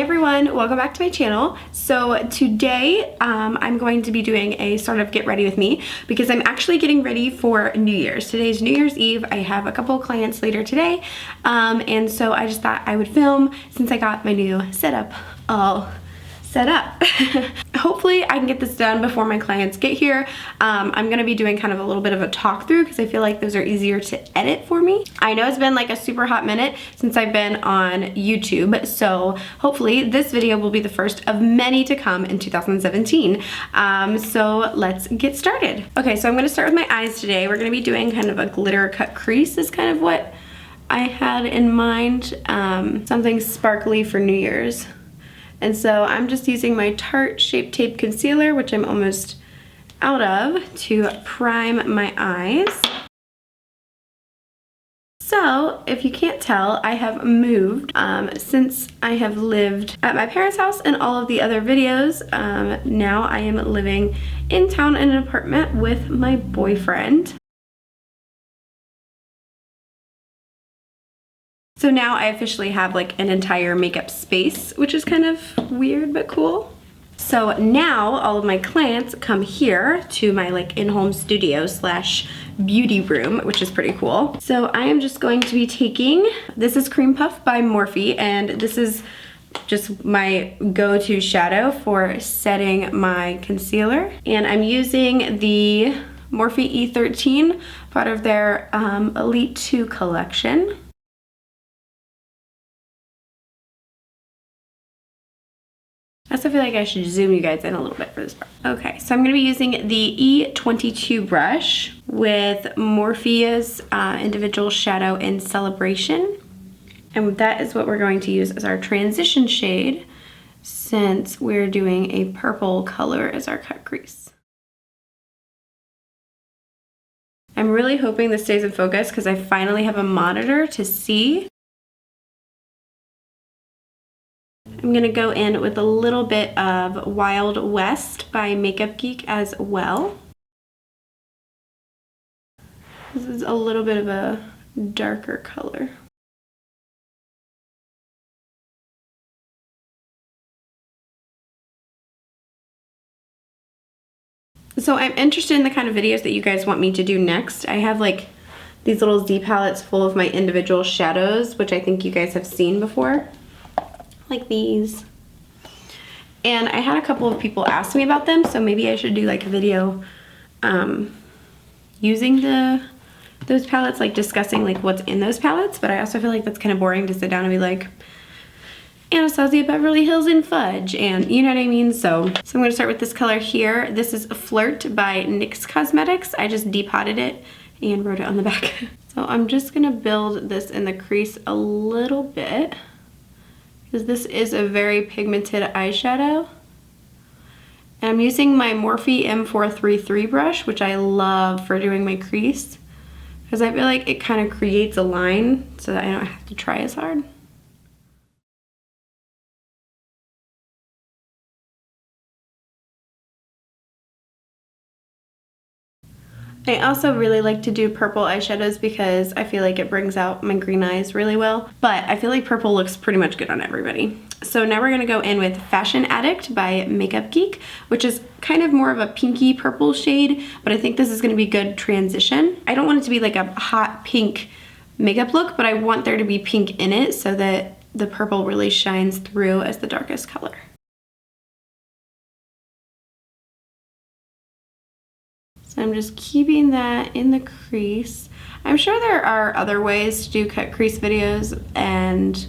everyone, welcome back to my channel. So today I'm going to be doing a sort of get ready with me because I'm actually getting ready for New Year's. Today's New Year's Eve. I have a couple of clients later today, and so I just thought I would film since I got my new setup all set up. Hopefully I can get this done before my clients get here. I'm gonna be doing kind of a little bit of a talk through because I feel like those are easier to edit for me. I know it's been like a super hot minute since I've been on YouTube, so hopefully this video will be the first of many to come in 2017. So let's get started. Okay, so I'm gonna start with my eyes today. We're gonna be doing kind of a glitter cut crease is kind of what I had in mind. Something sparkly for New Year's. And so I'm just using my Tarte Shape Tape Concealer, which I'm almost out of, to prime my eyes. So, if you can't tell, I have moved since I have lived at my parents' house in all of the other videos. Now I am living in town in an apartment with my boyfriend. So now I officially have like an entire makeup space, which is kind of weird but cool. So now all of my clients come here to my like in-home studio slash beauty room, which is pretty cool. So I am just going to be taking, this is Cream Puff by Morphe, and this is just my go-to shadow for setting my concealer. And I'm using the Morphe E13, part of their Elite 2 collection. I also feel like I should zoom you guys in a little bit for this part. Okay, so I'm going to be using the E22 brush with Morphe's individual shadow in Celebration. And that is what we're going to use as our transition shade since we're doing a purple color as our cut crease. I'm really hoping this stays in focus because I finally have a monitor to see. I'm gonna go in with a little bit of Wild West by Makeup Geek as well. This is a little bit of a darker color. So I'm interested in the kind of videos that you guys want me to do next. I have like these little Z palettes full of my individual shadows, which I think you guys have seen before. Like these, and I had a couple of people ask me about them, so maybe I should do like a video using those palettes, like discussing like what's in those palettes. But I also feel like that's kind of boring to sit down and be like Anastasia Beverly Hills and Fudge, and you know what I mean. So I'm going to start with this color here. This is Flirt by NYX Cosmetics. I just depotted it and wrote it on the back. So I'm just gonna build this in the crease a little bit, because this is a very pigmented eyeshadow. And I'm using my Morphe M433 brush, which I love for doing my crease, because I feel like it kind of creates a line so that I don't have to try as hard. I also really like to do purple eyeshadows because I feel like it brings out my green eyes really well, but I feel like purple looks pretty much good on everybody. So now we're gonna go in with Fashion Addict by Makeup Geek, which is kind of more of a pinky purple shade, but I think this is gonna be good transition. I don't want it to be like a hot pink makeup look, but I want there to be pink in it so that the purple really shines through as the darkest color. So I'm just keeping that in the crease. I'm sure there are other ways to do cut crease videos, and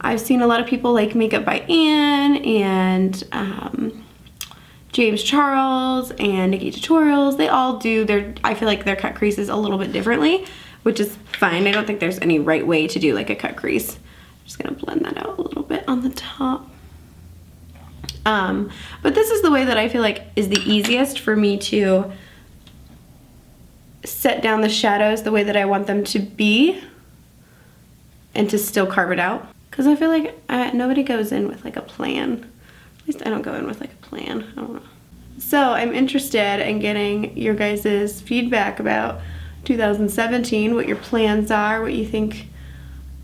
I've seen a lot of people like Makeup by Anne and James Charles and Nikki Tutorials. They all do I feel like their cut creases a little bit differently, which is fine. I don't think there's any right way to do like a cut crease. I'm just gonna blend that out a little bit on the top. But this is the way that I feel like is the easiest for me to set down the shadows the way that I want them to be and to still carve it out, because I feel like nobody goes in with like a plan. At least I don't go in with like a plan. I don't know. So I'm interested in getting your guys' feedback about 2017, what your plans are, what you think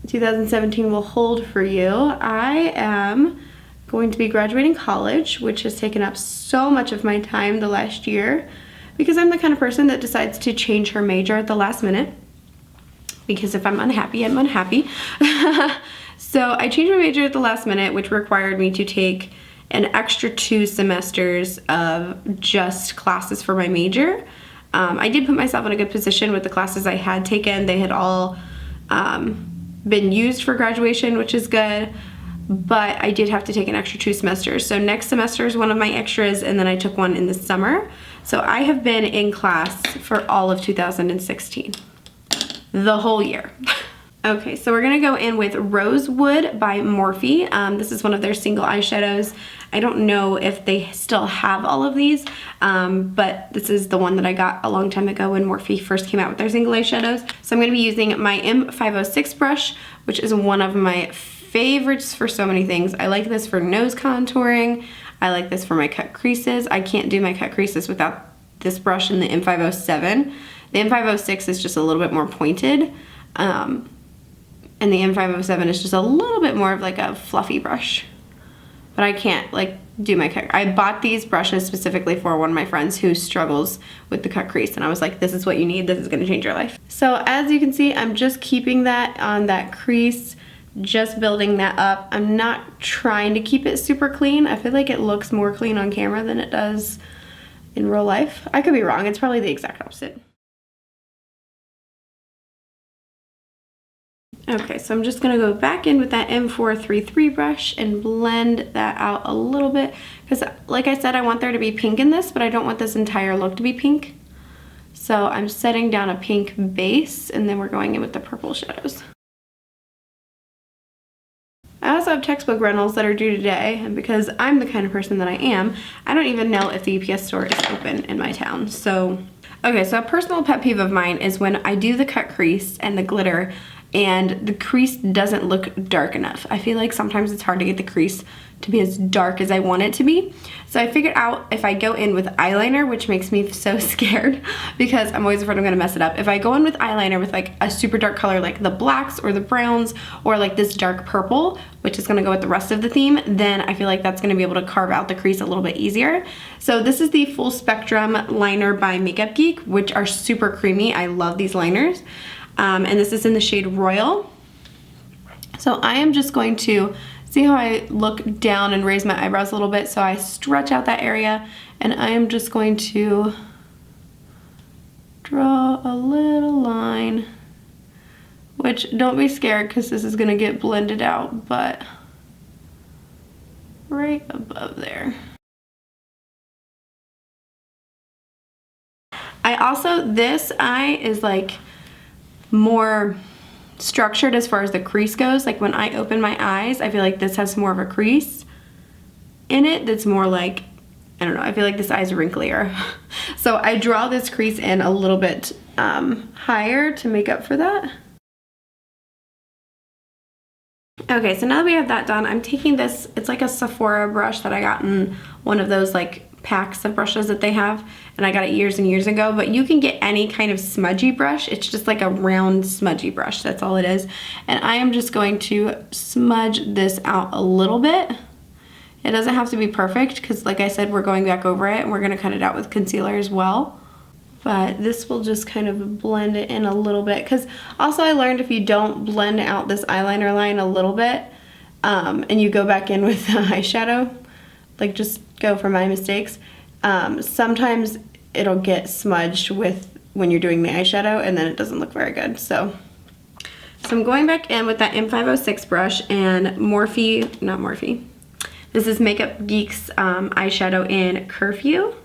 2017 will hold for you. I am going to be graduating college, which has taken up so much of my time the last year because I'm the kind of person that decides to change her major at the last minute. Because if I'm unhappy, I'm unhappy. So I changed my major at the last minute, which required me to take an extra 2 semesters of just classes for my major. I did put myself in a good position with the classes I had taken. They had all been used for graduation, which is good, but I did have to take an extra 2 semesters. So next semester is one of my extras, and then I took one in the summer. So I have been in class for all of 2016. The whole year. Okay, so we're gonna go in with Rosewood by Morphe. This is one of their single eyeshadows. I don't know if they still have all of these, but this is the one that I got a long time ago when Morphe first came out with their single eyeshadows. So I'm gonna be using my M506 brush, which is one of my favorites for so many things. I like this for nose contouring. I like this for my cut creases. I can't do my cut creases without this brush in the M507. The M506 is just a little bit more pointed, and the M507 is just a little bit more of like a fluffy brush. But I can't like do my cut. I bought these brushes specifically for one of my friends who struggles with the cut crease, and I was like, this is what you need, this is gonna change your life. So as you can see, I'm just keeping that on that crease, just building that up. I'm not trying to keep it super clean. I feel like it looks more clean on camera than it does in real life. I could be wrong, it's probably the exact opposite. Okay, so I'm just gonna go back in with that M433 brush and blend that out a little bit because like I said, I want there to be pink in this, but I don't want this entire look to be pink. So I'm setting down a pink base and then we're going in with the purple shadows. I also have textbook rentals that are due today, and because I'm the kind of person that I am, I don't even know if the UPS store is open in my town. So, okay, so a personal pet peeve of mine is when I do the cut crease and the glitter and the crease doesn't look dark enough. I feel like sometimes it's hard to get the crease to be as dark as I want it to be. So I figured out if I go in with eyeliner, which makes me so scared because I'm always afraid I'm gonna mess it up. If I go in with eyeliner with like a super dark color like the blacks or the browns or like this dark purple, which is gonna go with the rest of the theme, then I feel like that's gonna be able to carve out the crease a little bit easier. So this is the Full Spectrum Liner by Makeup Geek, which are super creamy. I love these liners. And this is in the shade Royal. So I am just going to see how I look down and raise my eyebrows a little bit, so I stretch out that area, and I am just going to draw a little line, which don't be scared because this is gonna get blended out, but right above there. I also, this eye is like more structured as far as the crease goes. Like when I open my eyes, I feel like this has more of a crease in it that's more like, I don't know, I feel like this eye's wrinklier. So I draw this crease in a little bit higher to make up for that. Okay, so now that we have that done, I'm taking this, it's like a Sephora brush that I got in one of those like packs of brushes that they have, and I got it years and years ago, but you can get any kind of smudgy brush. It's just like a round smudgy brush, that's all it is. And I am just going to smudge this out a little bit. It doesn't have to be perfect because like I said, we're going back over it and we're gonna cut it out with concealer as well. But this will just kind of blend it in a little bit, because also I learned if you don't blend out this eyeliner line a little bit and you go back in with the eyeshadow, like just go for my mistakes, sometimes it'll get smudged with when you're doing the eyeshadow and then it doesn't look very good. So I'm going back in with that M506 brush and Morphe, not Morphe, this is Makeup Geek's eyeshadow in Curfew.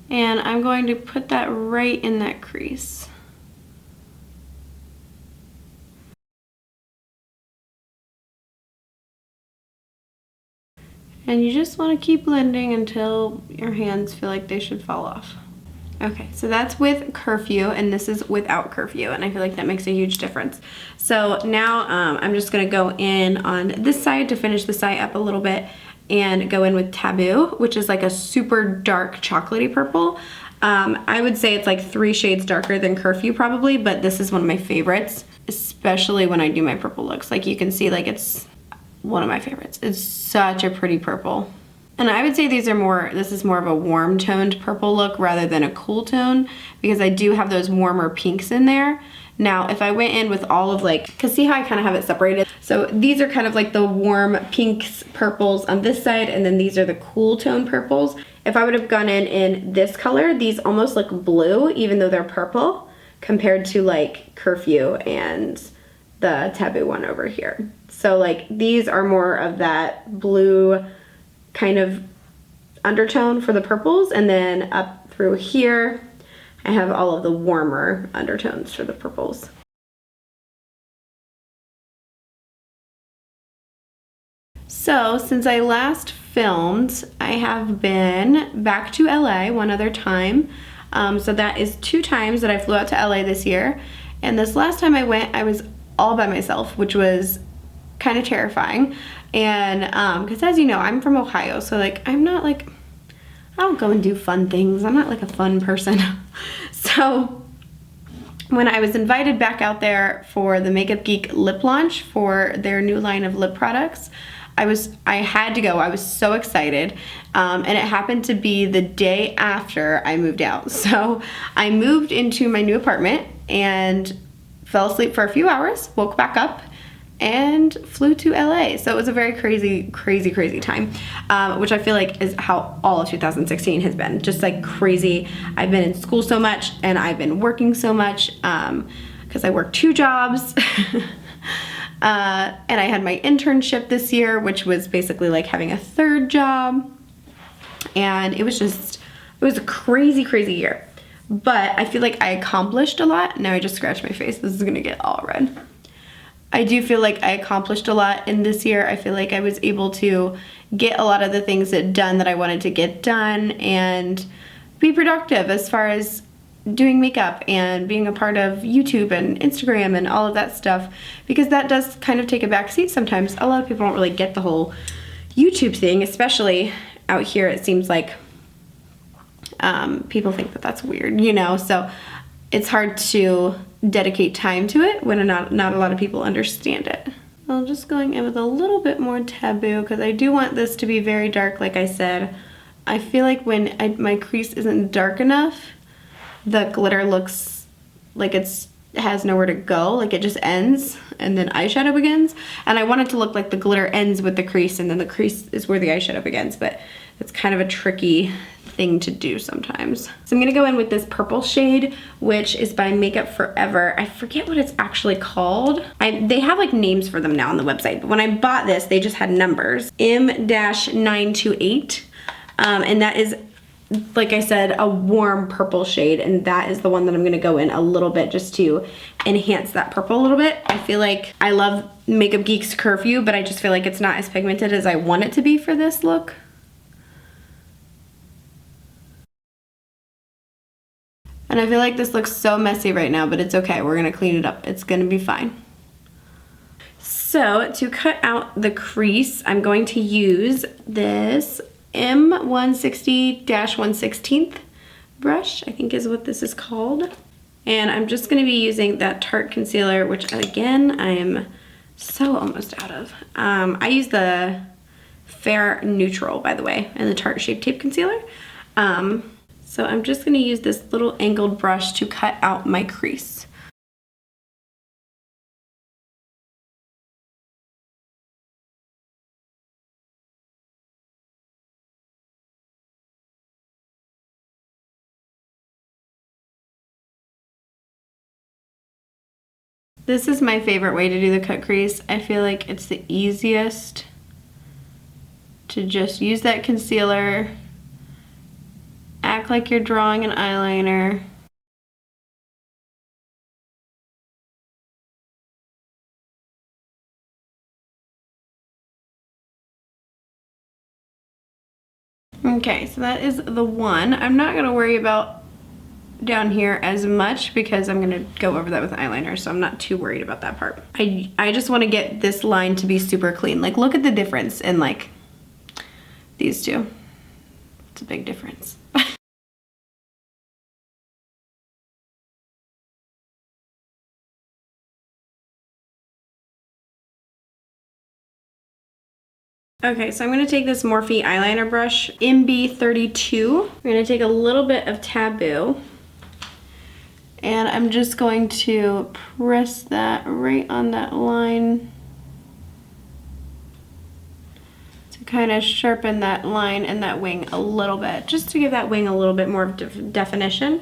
And I'm going to put that right in that crease. And you just want to keep blending until your hands feel like they should fall off. Okay, so that's with Curfew, and this is without Curfew, and I feel like that makes a huge difference. So now I'm just gonna go in on this side to finish this eye up a little bit and go in with Taboo, which is like a super dark chocolatey purple. I would say it's like 3 shades darker than Curfew probably, but this is one of my favorites, especially when I do my purple looks. Like you can see, like it's one of my favorites. It's such a pretty purple. And I would say this is more of a warm toned purple look rather than a cool tone, because I do have those warmer pinks in there. Now, if I went in with all of like, cause see how I kind of have it separated? So these are kind of like the warm pinks, purples on this side, and then these are the cool tone purples. If I would have gone in this color, these almost look blue, even though they're purple, compared to like Curfew and the Taboo one over here. So like these are more of that blue kind of undertone for the purples, and then up through here I have all of the warmer undertones for the purples. So since I last filmed, I have been back to LA one other time. So that is 2 times that I flew out to LA this year. And this last time I went, I was all by myself, which was kind of terrifying. And because as you know, I'm from Ohio, so like I'm not like, I don't go and do fun things. I'm not like a fun person. So when I was invited back out there for the Makeup Geek lip launch for their new line of lip products, I had to go. I was so excited. And it happened to be the day after I moved out. So I moved into my new apartment and fell asleep for a few hours, woke back up, and flew to LA. So it was a very crazy, crazy, crazy time, which I feel like is how all of 2016 has been. Just like crazy. I've been in school so much, and I've been working so much because I work 2 jobs. And I had my internship this year, which was basically like having a 3rd job. And it was a crazy, crazy year. But I feel like I accomplished a lot. Now I just scratched my face. This is gonna get all red. I do feel like I accomplished a lot in this year. I feel like I was able to get a lot of the things done that I wanted to get done and be productive as far as doing makeup and being a part of YouTube and Instagram and all of that stuff, because that does kind of take a back seat sometimes. A lot of people don't really get the whole YouTube thing, especially out here. It seems like people think that that's weird, you know, so it's hard to dedicate time to it when not a lot of people understand it. I'm just going in with a little bit more Taboo because I do want this to be very dark. Like I said, I feel like when my crease isn't dark enough, the glitter looks like it has nowhere to go, like it just ends and then eyeshadow begins. And I want it to look like the glitter ends with the crease and then the crease is where the eyeshadow begins, but it's kind of a tricky thing to do sometimes. So I'm gonna go in with this purple shade, which is by Makeup Forever. I forget what it's actually called. They have like names for them now on the website, but when I bought this, they just had numbers. M-928, and that is, like I said, a warm purple shade, and that is the one that I'm gonna go in a little bit just to enhance that purple a little bit. I feel like I love Makeup Geek's Curfew, but I just feel like it's not as pigmented as I want it to be for this look. And I feel like this looks so messy right now, but it's okay. We're gonna clean it up. It's gonna be fine. So to cut out the crease, I'm going to use this M160-116th brush, I think is what this is called. And I'm just gonna be using that Tarte concealer, which again, I am so almost out of. I use the Fair Neutral, by the way, and the Tarte Shape Tape Concealer. So I'm just gonna use this little angled brush to cut out my crease. This is my favorite way to do the cut crease. I feel like it's the easiest to just use that concealer, act like you're drawing an eyeliner. Okay, so that is the one. I'm not gonna worry about down here as much because I'm gonna go over that with eyeliner, so I'm not too worried about that part. I just wanna get this line to be super clean. Like, look at the difference in like these two. It's a big difference. Okay, so I'm gonna take this Morphe eyeliner brush, MB32. I'm gonna take a little bit of Taboo, and I'm just going to press that right on that line to kind of sharpen that line and that wing a little bit, just to give that wing a little bit more definition.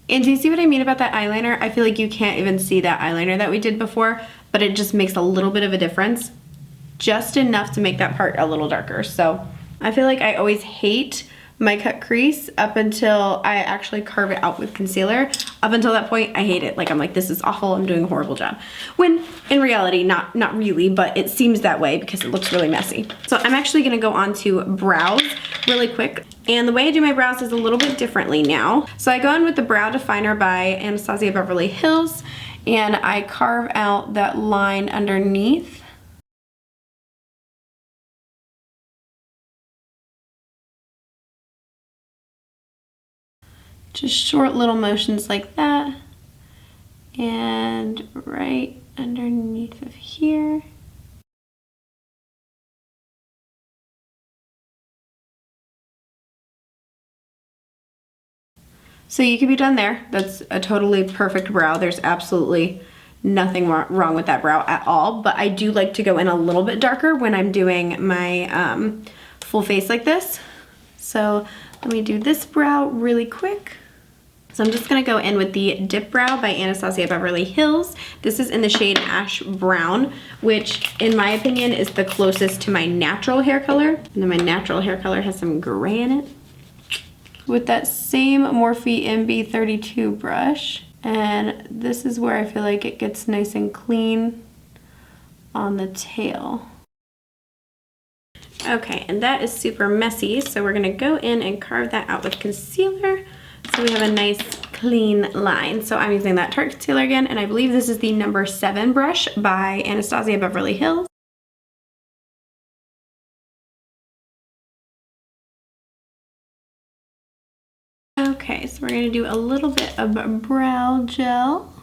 And do you see what I mean about that eyeliner? I feel like you can't even see that eyeliner that we did before, but it just makes a little bit of a difference. Just enough to make that part a little darker. So I feel like I always hate my cut crease up until I actually carve it out with concealer. Up until that point, I hate it. Like, I'm like, this is awful, I'm doing a horrible job. When in reality, not really, but it seems that way because it looks really messy. So I'm actually gonna go on to brows really quick. And the way I do my brows is a little bit differently now. So I go in with the Brow Definer by Anastasia Beverly Hills, and I carve out that line underneath. Just short little motions like that, and right underneath of here. So you could be done there. That's a totally perfect brow. There's absolutely nothing wrong with that brow at all, but I do like to go in a little bit darker when I'm doing my full face like this. So let me do this brow really quick. So I'm just gonna go in with the Dip Brow by Anastasia Beverly Hills. This is in the shade Ash Brown, which in my opinion is the closest to my natural hair color. And then my natural hair color has some gray in it. With that same Morphe MB32 brush. And this is where I feel like it gets nice and clean on the tail. Okay, and that is super messy, so we're gonna go in and carve that out with concealer. So we have a nice clean line. So I'm using that Tarte concealer again, and I believe this is the number 7 brush by Anastasia Beverly Hills. Okay, so we're gonna do a little bit of brow gel,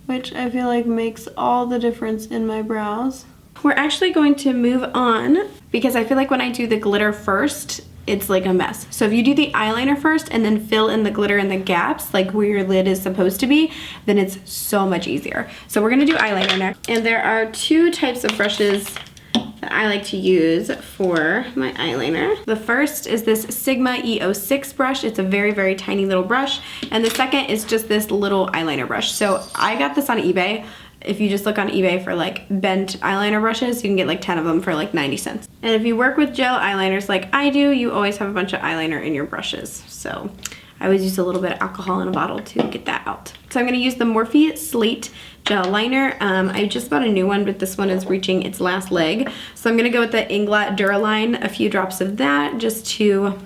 which I feel like makes all the difference in my brows. We're actually going to move on because I feel like when I do the glitter first, it's like a mess. So if you do the eyeliner first and then fill in the glitter in the gaps, like where your lid is supposed to be, then it's so much easier. So we're gonna do eyeliner next. And there are 2 types of brushes that I like to use for my eyeliner. The first is this Sigma E06 brush. It's a very, very tiny little brush. And the second is just this little eyeliner brush. So I got this on eBay. If you just look on eBay for like bent eyeliner brushes, you can get like 10 of them for like 90 cents. And if you work with gel eyeliners like I do, you always have a bunch of eyeliner in your brushes. So I always use a little bit of alcohol in a bottle to get that out. So I'm gonna use the Morphe Slate gel liner. I just bought a new one, but this one is reaching its last leg. So I'm gonna go with the Inglot Duraline, a few drops of that just to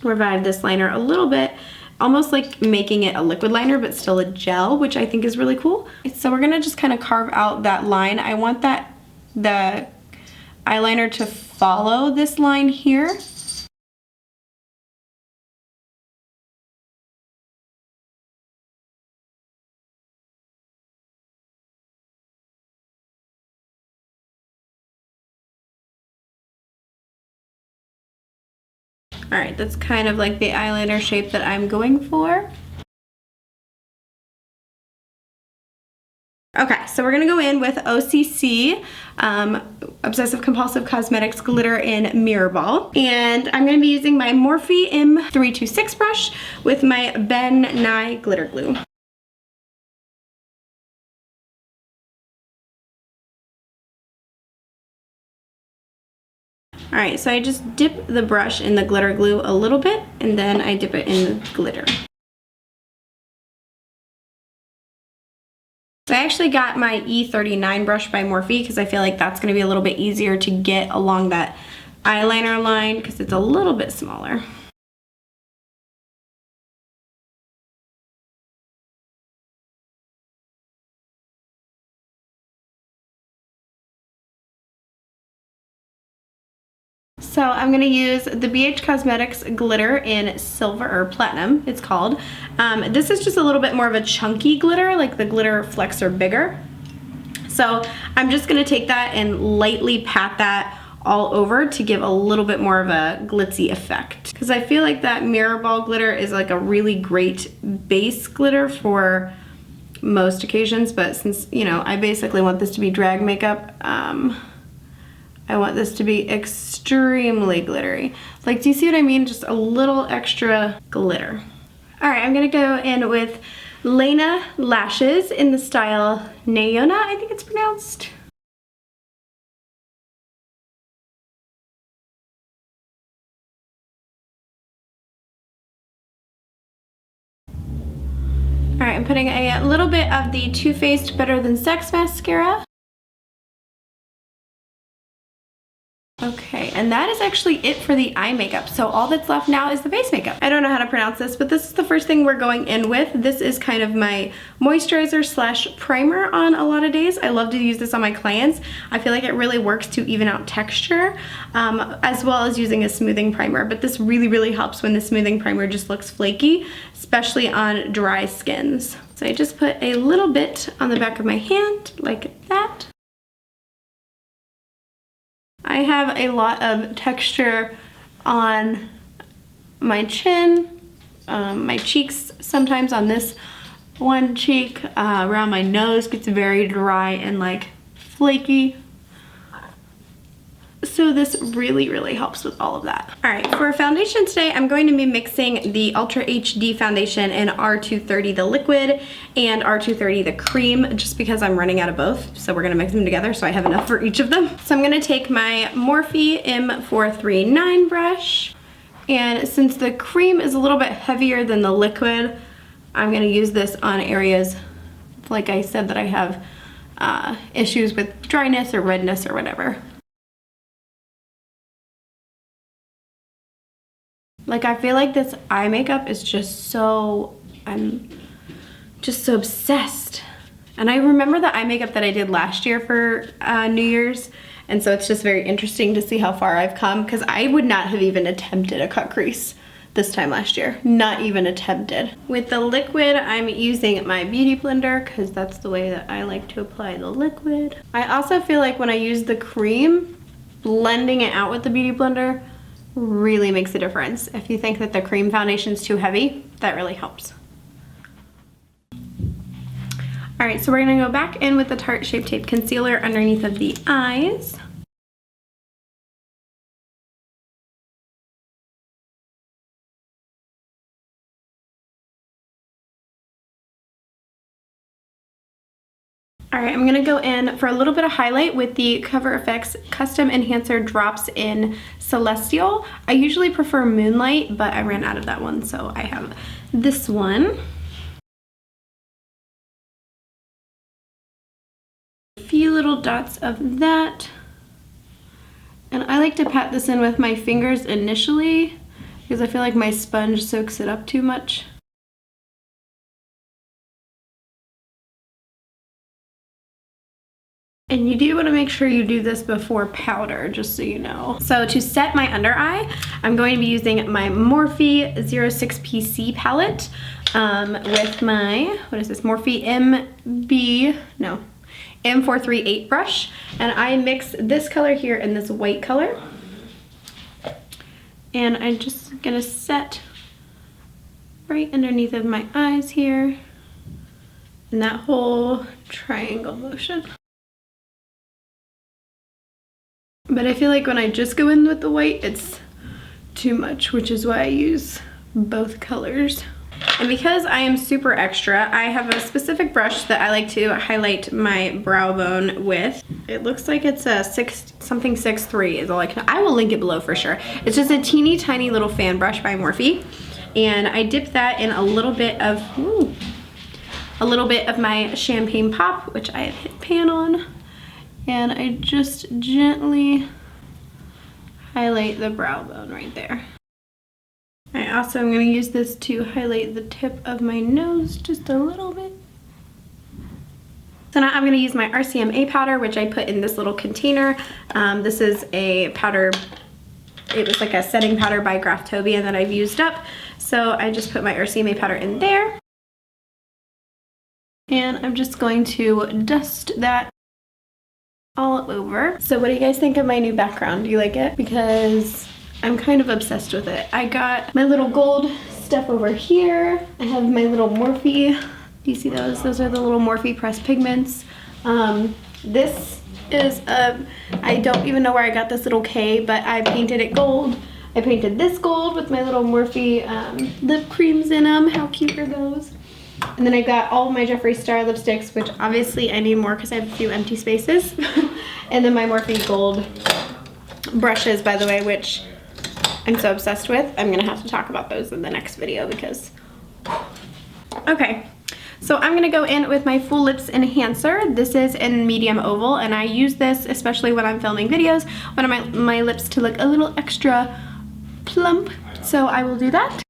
revive this liner a little bit. Almost like making it a liquid liner, but still a gel, which I think is really cool. So we're gonna just kind of carve out that line. I want the eyeliner to follow this line here. All right, that's kind of like the eyeliner shape that I'm going for. Okay, so we're gonna go in with OCC, Obsessive Compulsive Cosmetics Glitter in Mirror Ball. And I'm gonna be using my Morphe M326 brush with my Ben Nye glitter glue. All right, so I just dip the brush in the glitter glue a little bit, and then I dip it in the glitter. So I actually got my E39 brush by Morphe because I feel like that's gonna be a little bit easier to get along that eyeliner line because it's a little bit smaller. So I'm gonna use the BH Cosmetics glitter in Silver, or Platinum, it's called. This is just a little bit more of a chunky glitter, like the glitter flecks are bigger. So I'm just gonna take that and lightly pat that all over to give a little bit more of a glitzy effect. Because I feel like that mirror ball glitter is like a really great base glitter for most occasions, but since, you know, I basically want this to be drag makeup, I want this to be extremely glittery. Like, do you see what I mean? Just a little extra glitter. All right, I'm gonna go in with Lilly Lashes in the style Nayona, I think it's pronounced. All right, I'm putting a little bit of the Too Faced Better Than Sex mascara. Okay, and that is actually it for the eye makeup. So all that's left now is the face makeup. I don't know how to pronounce this, but this is the first thing we're going in with. This is kind of my moisturizer slash primer on a lot of days. I love to use this on my clients. I feel like it really works to even out texture, as well as using a smoothing primer. But this really, really helps when the smoothing primer just looks flaky, especially on dry skins. So I just put a little bit on the back of my hand, like that. I have a lot of texture on my chin, my cheeks, sometimes on this one cheek, around my nose gets very dry and like flaky. So this really, really helps with all of that. All right, for foundation today, I'm going to be mixing the Ultra HD foundation in R230 the liquid and R230 the cream, just because I'm running out of both. So we're gonna mix them together so I have enough for each of them. So I'm gonna take my Morphe M439 brush, and since the cream is a little bit heavier than the liquid, I'm gonna use this on areas, like I said, that I have issues with dryness or redness or whatever. Like, I feel like this eye makeup is just so, I'm just so obsessed. And I remember the eye makeup that I did last year for New Year's, and so it's just very interesting to see how far I've come, because I would not have even attempted a cut crease this time last year. Not even attempted. With the liquid, I'm using my beauty blender, because that's the way that I like to apply the liquid. I also feel like when I use the cream, blending it out with the beauty blender really makes a difference. If you think that the cream foundation is too heavy, that really helps. All right, so we're gonna go back in with the Tarte Shape Tape Concealer underneath of the eyes. All right, I'm gonna go in for a little bit of highlight with the Cover FX Custom Enhancer Drops in Celestial. I usually prefer Moonlight, but I ran out of that one, so I have this one. A few little dots of that. And I like to pat this in with my fingers initially, because I feel like my sponge soaks it up too much. And you do want to make sure you do this before powder, just so you know. So to set my under eye, I'm going to be using my Morphe 06PC palette with my, what is this, Morphe M438 brush. And I mix this color here and this white color. And I'm just gonna set right underneath of my eyes here in that whole triangle motion. But I feel like when I just go in with the white, it's too much, which is why I use both colors. And because I am super extra, I have a specific brush that I like to highlight my brow bone with. It looks like it's a 6'3" is all I can. I will link it below for sure. It's just a teeny tiny little fan brush by Morphe. And I dip that in a little bit of my Champagne Pop, which I have hit pan on. And I just gently highlight the brow bone right there. I also am going to use this to highlight the tip of my nose just a little bit. So now I'm going to use my RCMA powder, which I put in this little container. This is a powder, it was like a setting powder by Graftobian that I've used up. So I just put my RCMA powder in there. And I'm just going to dust that all over. So what do you guys think of my new background? Do you like it? Because I'm kind of obsessed with it. I got my little gold stuff over here. I have my little Morphe. Do you see those? Those are the little Morphe pressed pigments. This is I don't even know where I got this little K, but I painted it gold. I painted this gold with my little Morphe lip creams in them. How cute are those? And then I got all of my Jeffree Star lipsticks, which obviously I need more because I have a few empty spaces. And then my Morphe gold brushes, by the way, which I'm so obsessed with. I'm gonna have to talk about those in the next video because, okay. So I'm gonna go in with my Full Lips Enhancer. This is in medium oval, and I use this especially when I'm filming videos, when I want my lips to look a little extra plump. So I will do that.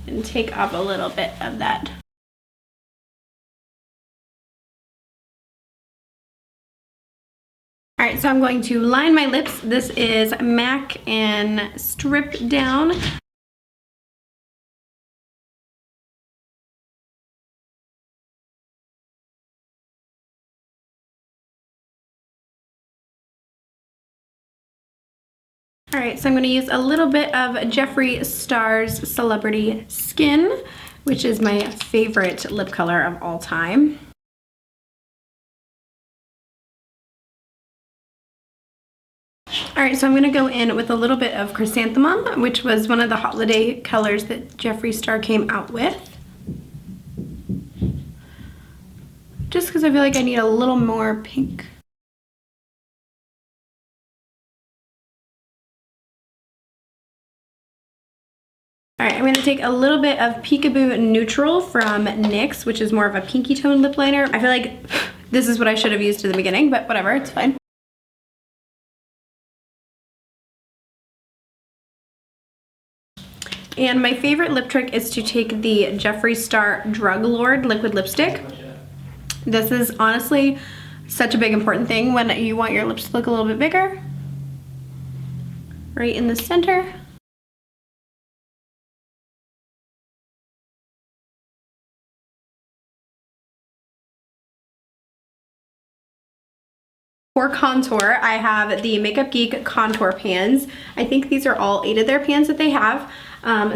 And take off a little bit of that. All right, so I'm going to line my lips. This is MAC and Strip Down. All right, so I'm gonna use a little bit of Jeffree Star's Celebrity Skin, which is my favorite lip color of all time. All right, so I'm gonna go in with a little bit of Chrysanthemum, which was one of the holiday colors that Jeffree Star came out with. Just because I feel like I need a little more pink. All right, I'm gonna take a little bit of Peekaboo Neutral from NYX, which is more of a pinky tone lip liner. I feel like this is what I should have used in the beginning, but whatever, it's fine. And my favorite lip trick is to take the Jeffree Star Drug Lord liquid lipstick. This is honestly such a big important thing when you want your lips to look a little bit bigger. Right in the center. For contour, I have the Makeup Geek contour pans. I think these are all 8 of their pans that they have.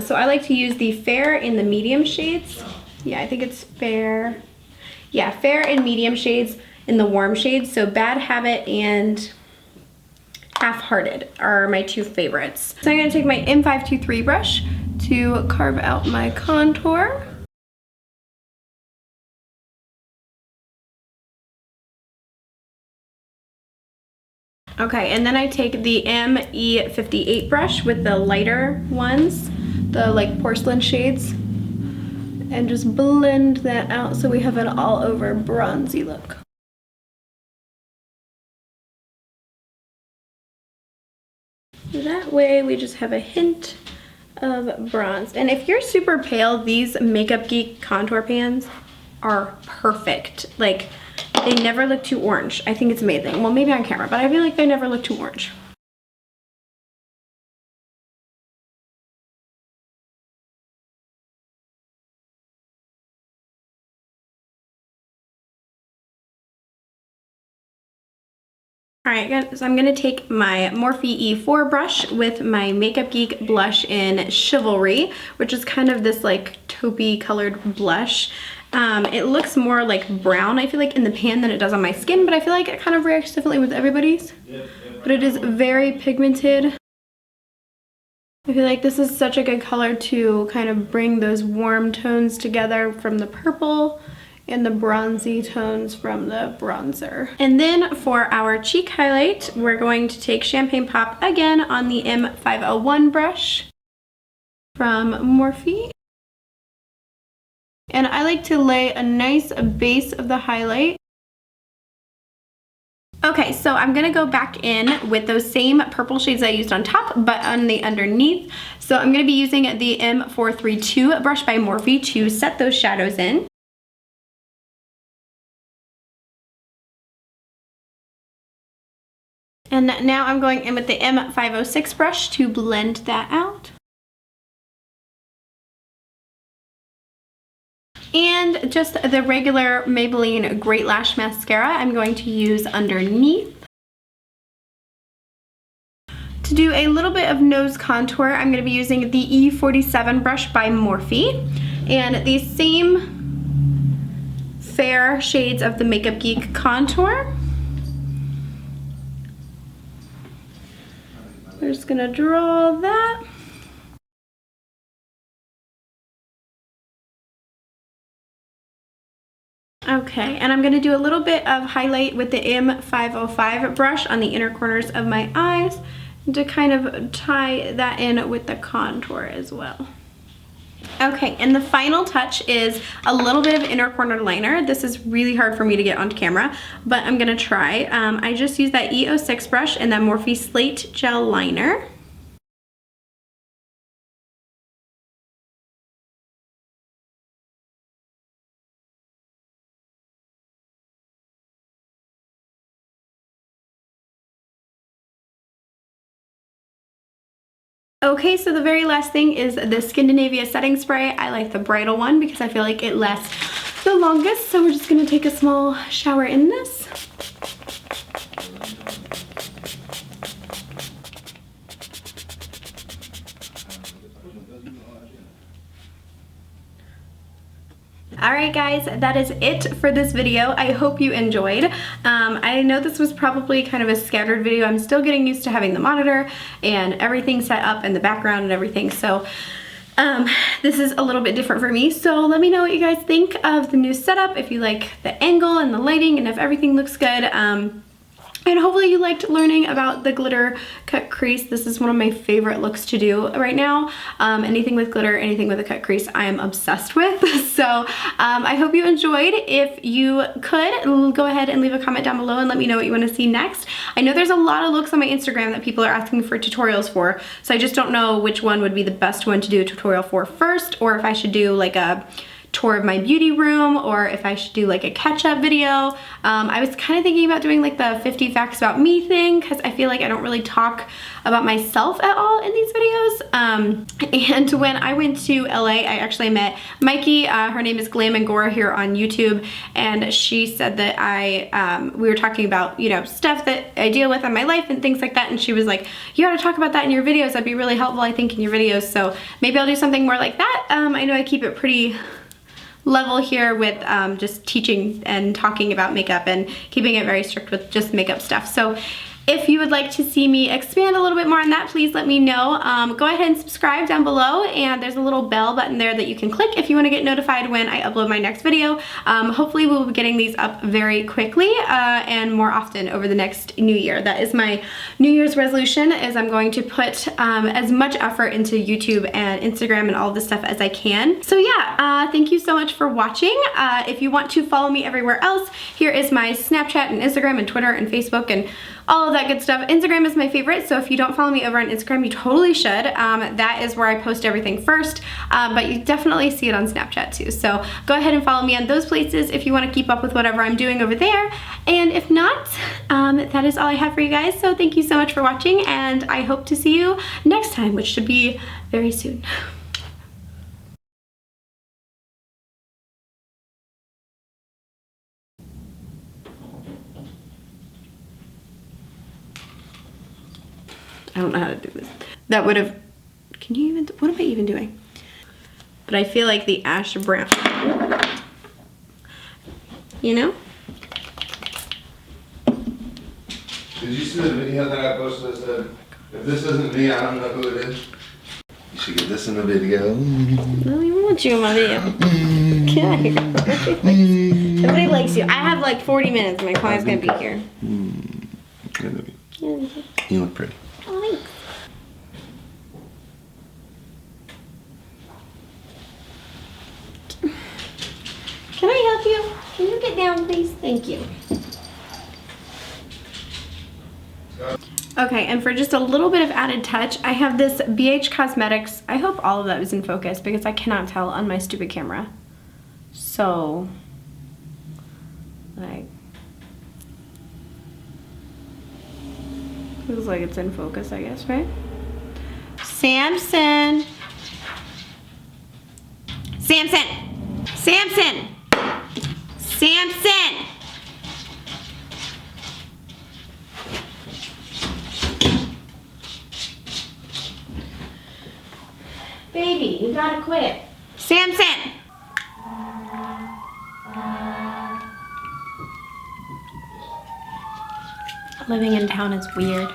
So I like to use the fair and the medium shades. Yeah, I think it's fair. Yeah, fair and medium shades in the warm shades. So Bad Habit and Half-Hearted are my 2 favorites. So I'm gonna take my M523 brush to carve out my contour. Okay, and then I take the ME58 brush with the lighter ones, the like porcelain shades, and just blend that out so we have an all over bronzy look. That way we just have a hint of bronze. And if you're super pale, these Makeup Geek contour pans are perfect. Like, they never look too orange. I think it's amazing. Well, maybe on camera, but I feel like they never look too orange. All right, guys, so I'm gonna take my Morphe E4 brush with my Makeup Geek blush in Chivalry, which is kind of this like taupey colored blush. It looks more like brown, I feel like, in the pan than it does on my skin, but I feel like it kind of reacts differently with everybody's. But it is very pigmented. I feel like this is such a good color to kind of bring those warm tones together from the purple and the bronzy tones from the bronzer. And then for our cheek highlight, we're going to take Champagne Pop again on the M501 brush from Morphe. And I like to lay a nice base of the highlight. Okay, so I'm gonna go back in with those same purple shades I used on top, but on the underneath. So I'm gonna be using the M432 brush by Morphe to set those shadows in. And now I'm going in with the M506 brush to blend that out. And just the regular Maybelline Great Lash Mascara I'm going to use underneath. To do a little bit of nose contour, I'm going to be using the E47 brush by Morphe. And these same fair shades of the Makeup Geek contour. We're just going to draw that. Okay, and I'm going to do a little bit of highlight with the M505 brush on the inner corners of my eyes to kind of tie that in with the contour as well. Okay, and the final touch is a little bit of inner corner liner. This is really hard for me to get onto camera, but I'm going to try. I just used that E06 brush and that Morphe Slate Gel Liner. Okay, so the very last thing is the Scandinavia setting spray. I like the bridal one because I feel like it lasts the longest. So we're just gonna take a small shower in this. Alright guys, that is it for this video. I hope you enjoyed. I know this was probably kind of a scattered video. I'm still getting used to having the monitor and everything set up in the background and everything, so this is a little bit different for me. So let me know what you guys think of the new setup, if you like the angle and the lighting and if everything looks good. And hopefully you liked learning about the glitter cut crease. This is one of my favorite looks to do right now. Anything with glitter, anything with a cut crease, I am obsessed with. So I hope you enjoyed. If you could, go ahead and leave a comment down below and let me know what you want to see next. I know there's a lot of looks on my Instagram that people are asking for tutorials for, so I just don't know which one would be the best one to do a tutorial for first, or if I should do like a tour of my beauty room, or if I should do like a catch-up video. I was kind of thinking about doing like the 50 facts about me thing, because I feel like I don't really talk about myself at all in these videos. And when I went to LA, I actually met Mikey. Her name is Glam and Gora here on YouTube, and she said that we were talking about, you know, stuff that I deal with in my life and things like that, and she was like, you gotta talk about that in your videos. That'd be really helpful, I think, in your videos. So maybe I'll do something more like that. I know I keep it pretty level here with just teaching and talking about makeup and keeping it very strict with just makeup stuff. So if you would like to see me expand a little bit more on that, please let me know. Go ahead and subscribe down below, and there's a little bell button there that you can click if you want to get notified when I upload my next video. Hopefully we'll be getting these up very quickly and more often over the next new year. That is my New Year's resolution, is I'm going to put as much effort into YouTube and Instagram and all this stuff as I can. So yeah, thank you so much for watching. If you want to follow me everywhere else, here is my Snapchat and Instagram and Twitter and Facebook and all of that good stuff. Instagram is my favorite, so if you don't follow me over on Instagram, you totally should. That is where I post everything first, but you definitely see it on Snapchat too. So go ahead and follow me on those places if you want to keep up with whatever I'm doing over there. And if not, that is all I have for you guys. So thank you so much for watching, and I hope to see you next time, which should be very soon. I don't know how to do this. That would have, can you even, what am I even doing? But I feel like the ash brown, you know? Did you see the video that I posted that said, if this isn't me, I don't know who it is? You should get this in the video. I don't even want you in my video. Get out of here. Nobody likes you. I have like 40 minutes. My client's gonna be here. You look pretty. Oh, thanks. Can I help you? Can you get down, please? Thank you. Okay, and for just a little bit of added touch, I have this BH Cosmetics. I hope all of that is in focus because I cannot tell on my stupid camera. So, like, Looks like it's in focus, I guess, right? Samson. Samson. Samson. Samson. Baby, you gotta quit. Samson. Living in town is weird.